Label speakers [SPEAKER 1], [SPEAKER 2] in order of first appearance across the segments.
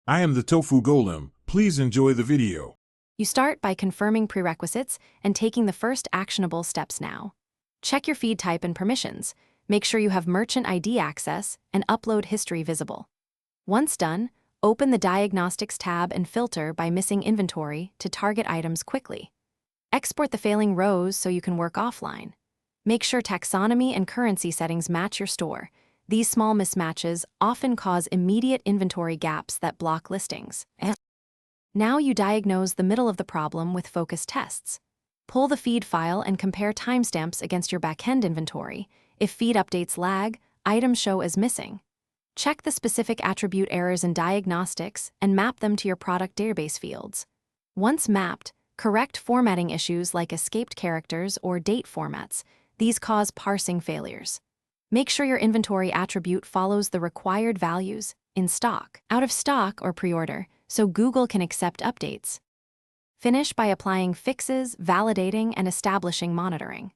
[SPEAKER 1] I am the Tofu Golem. Please enjoy the video.
[SPEAKER 2] You start by confirming prerequisites and taking the first actionable steps now. Check your feed type and permissions. Make sure you have merchant ID access and upload history visible. Once done, open the Diagnostics tab and filter by missing inventory to target items quickly. Export the failing rows so you can work offline. Make sure taxonomy and currency settings match your store. These small mismatches often cause immediate inventory gaps that block listings. Now you diagnose the middle of the problem with focused tests. Pull the feed file and compare timestamps against your backend inventory. If feed updates lag, items show as missing. Check the specific attribute errors in diagnostics and map them to your product database fields. Once mapped, correct formatting issues like escaped characters or date formats. These cause parsing failures. Make sure your inventory attribute follows the required values in stock, out of stock, or pre-order, so Google can accept updates. Finish by applying fixes, validating, and establishing monitoring.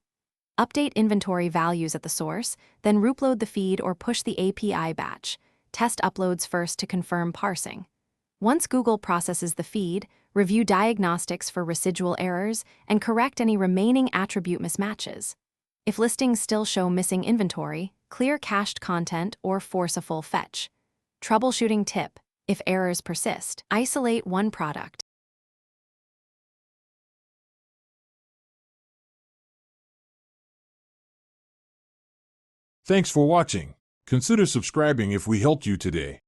[SPEAKER 2] Update inventory values at the source, then reupload the feed or push the API batch. Test uploads first to confirm parsing. Once Google processes the feed, review diagnostics for residual errors and correct any remaining attribute mismatches. If listings still show missing inventory, clear cached content or force a full fetch. Troubleshooting tip: if errors persist, isolate one product.
[SPEAKER 1] Thanks for watching. Consider subscribing if we helped you today.